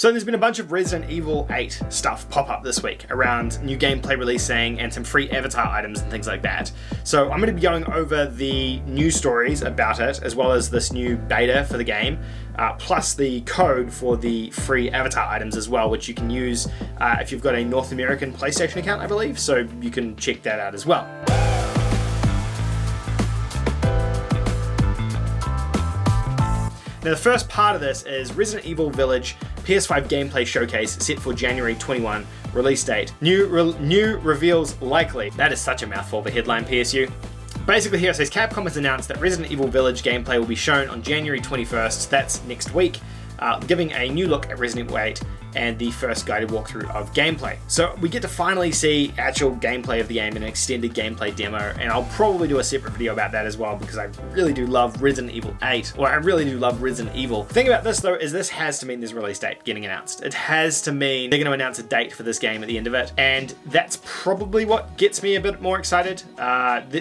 So there's been a bunch of Resident Evil 8 stuff pop up this week around new gameplay releasing and some free avatar items and things like that. So I'm going to be going over the news stories about it, as well as this new beta for the game, plus the code for the free avatar items as well, which you can use if you've got a North American PlayStation account, I believe, so you can check that out as well. Now the first part of this is Resident Evil Village PS5 gameplay showcase set for January 21 release date. New reveals likely. That is such a mouthful of a headline, PSU. Basically here it says Capcom has announced that Resident Evil Village gameplay will be shown on January 21st, that's next week, giving a new look at Resident Evil 8 and the first guided walkthrough of gameplay. So we get to finally see actual gameplay of the game in an extended gameplay demo, and I'll probably do a separate video about that as well because I really do love Resident Evil 8, or I really do love Resident Evil. The thing about this though is this has to mean there's a release date getting announced. It has to mean they're going to announce a date for this game at the end of it, and that's probably what gets me a bit more excited.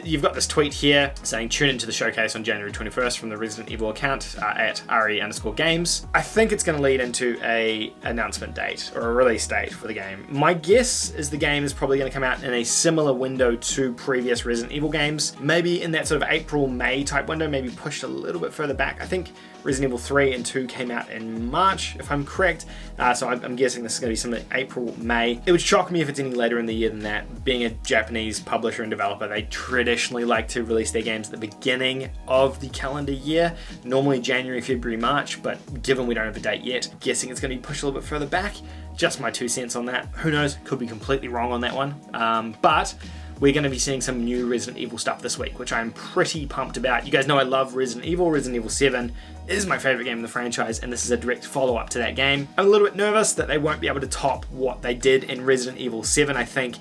You've got this tweet here saying tune into the showcase on January 21st from the Resident Evil account at re_games. I think it's going to lead into a announcement date or a release date for the game. My guess is the game is probably going to come out in a similar window to previous Resident Evil games, maybe in that sort of April-May type window, maybe pushed a little bit further back. I think Resident Evil 3 and 2 came out in March, if I'm correct, so I'm guessing this is going to be something like April-May. It would shock me if it's any later in the year than that. Being a Japanese publisher and developer, they traditionally like to release their games at the beginning of the calendar year, normally January, February, March, but given we don't have a date yet, guessing it's going to be pushed a little bit further back. Just my 2 cents on that. Who knows, could be completely wrong on that one, but we're going to be seeing some new Resident Evil stuff this week, which I'm pretty pumped about. You guys know I love Resident Evil. Resident Evil 7 is my favorite game in the franchise, and this is a direct follow-up to that game. I'm a little bit nervous that they won't be able to top what they did in Resident Evil 7. I think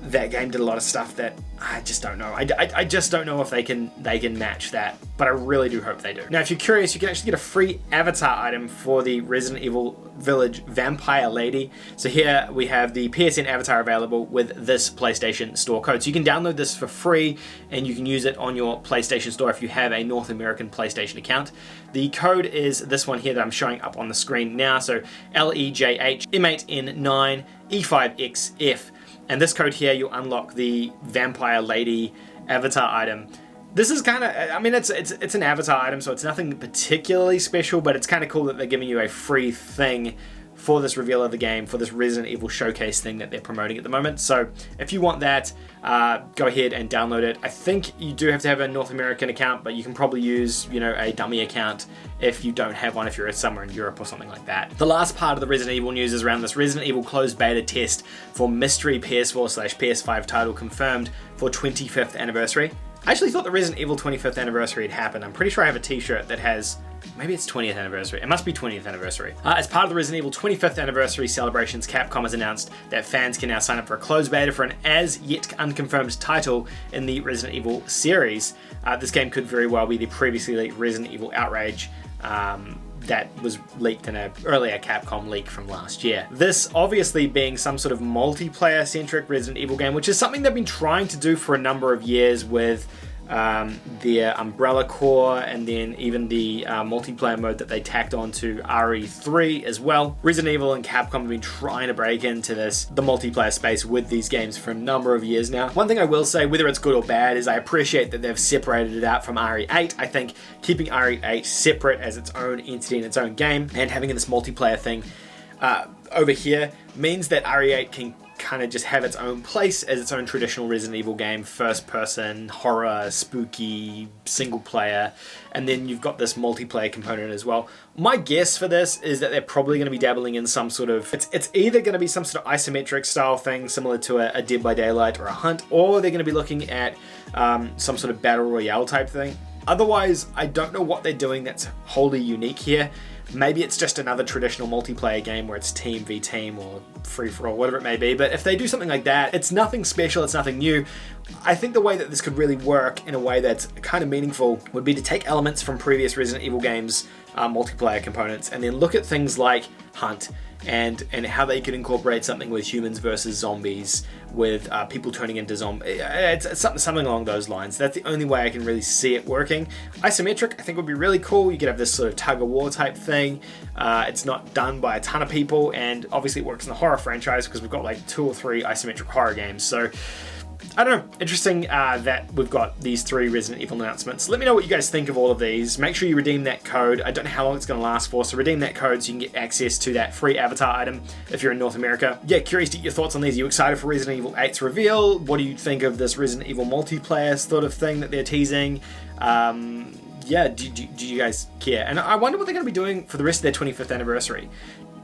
that game did a lot of stuff that I just don't know. I just don't know if they can match that, but I really do hope they do. Now, if you're curious, you can actually get a free avatar item for the Resident Evil Village Vampire Lady. So here we have the PSN avatar available with this PlayStation Store code. So you can download this for free and you can use it on your PlayStation Store if you have a North American PlayStation account. The code is this one here that I'm showing up on the screen now. So LEJH M8N9E5XF. And this code here, you'll unlock the Vampire Lady avatar item. This is kind of, I mean, it's an avatar item, so it's nothing particularly special, but it's kind of cool that they're giving you a free thing for this reveal of the game, for this Resident Evil showcase thing that they're promoting at the moment. So if you want that, go ahead and download it. I think you do have to have a North American account, but you can probably use, you know, a dummy account if you don't have one, if you're somewhere in Europe or something like that. The last part of the Resident Evil news is around this Resident Evil closed beta test for mystery PS4/PS5 title confirmed for 25th anniversary. I actually thought the Resident Evil 25th anniversary had happened. I'm pretty sure I have a t-shirt that has, maybe it's 20th anniversary. It must be 20th anniversary. As part of the Resident Evil 25th anniversary celebrations, Capcom has announced that fans can now sign up for a closed beta for an as yet unconfirmed title in the Resident Evil series. This game could very well be the previously leaked Resident Evil Outrage that was leaked in an earlier Capcom leak from last year. This obviously being some sort of multiplayer-centric Resident Evil game, which is something they've been trying to do for a number of years with their Umbrella Core, and then even the multiplayer mode that they tacked on to RE3 as well. Resident Evil and Capcom have been trying to break into the multiplayer space with these games for a number of years now. One thing I will say, whether it's good or bad, is I appreciate that they've separated it out from RE8. I think keeping RE8 separate as its own entity in its own game and having this multiplayer thing over here means that RE8 can kind of just have its own place as its own traditional Resident Evil game, first person, horror, spooky, single player, and then you've got this multiplayer component as well. My guess for this is that they're probably going to be dabbling in some sort of, it's either going to be some sort of isometric style thing similar to a Dead by Daylight or a Hunt, or they're going to be looking at some sort of battle royale type thing. Otherwise, I don't know what they're doing that's wholly unique here. Maybe it's just another traditional multiplayer game where it's team v team or free-for-all, whatever it may be. But if they do something like that, it's nothing special, it's nothing new. I think the way that this could really work in a way that's kind of meaningful would be to take elements from previous Resident Evil games, multiplayer components, and then look at things like Hunt and how they could incorporate something with humans versus zombies, with people turning into zombies. It's something along those lines. That's the only way I can really see it working. Isometric, I think, would be really cool. You could have this sort of tug-of-war type thing. It's not done by a ton of people, and obviously it works in the horror franchise because we've got like 2 or 3 isometric horror games. So I don't know, interesting that we've got these 3 Resident Evil announcements. Let me know what you guys think of all of these. Make sure you redeem that code. I don't know how long it's going to last for, so redeem that code so you can get access to that free avatar item if you're in North America. Yeah, curious to get your thoughts on these. Are you excited for Resident Evil 8's reveal? What do you think of this Resident Evil multiplayer sort of thing that they're teasing? Yeah, do you guys care? And I wonder what they're going to be doing for the rest of their 25th anniversary.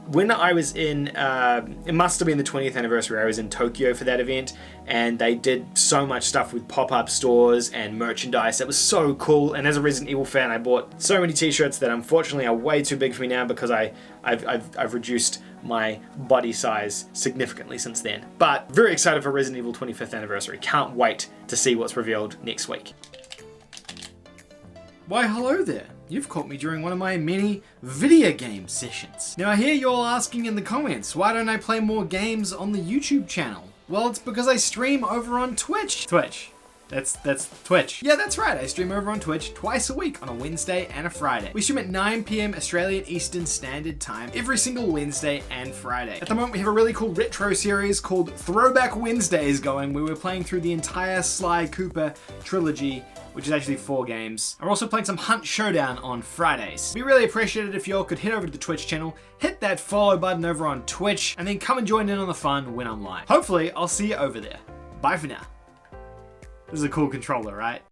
When I was in, it must have been the 20th anniversary, I was in Tokyo for that event, and they did so much stuff with pop-up stores and merchandise. It was so cool, and as a Resident Evil fan, I bought so many t-shirts that unfortunately are way too big for me now because I've reduced my body size significantly since then. But very excited for Resident Evil 25th anniversary. Can't wait to see what's revealed next week. Why, hello there. You've caught me during one of my many video game sessions. Now I hear you're all asking in the comments, why don't I play more games on the YouTube channel? Well, it's because I stream over on Twitch. That's Twitch. Yeah, that's right. I stream over on Twitch twice a week on a Wednesday and a Friday. We stream at 9 PM Australian Eastern Standard Time every single Wednesday and Friday. At the moment, we have a really cool retro series called Throwback Wednesdays going, where we're playing through the entire Sly Cooper trilogy, which is actually 4 games. We're also playing some Hunt Showdown on Fridays. It'd be really appreciated if y'all could head over to the Twitch channel, hit that follow button over on Twitch, and then come and join in on the fun when I'm live. Hopefully, I'll see you over there. Bye for now. This is a cool controller, right?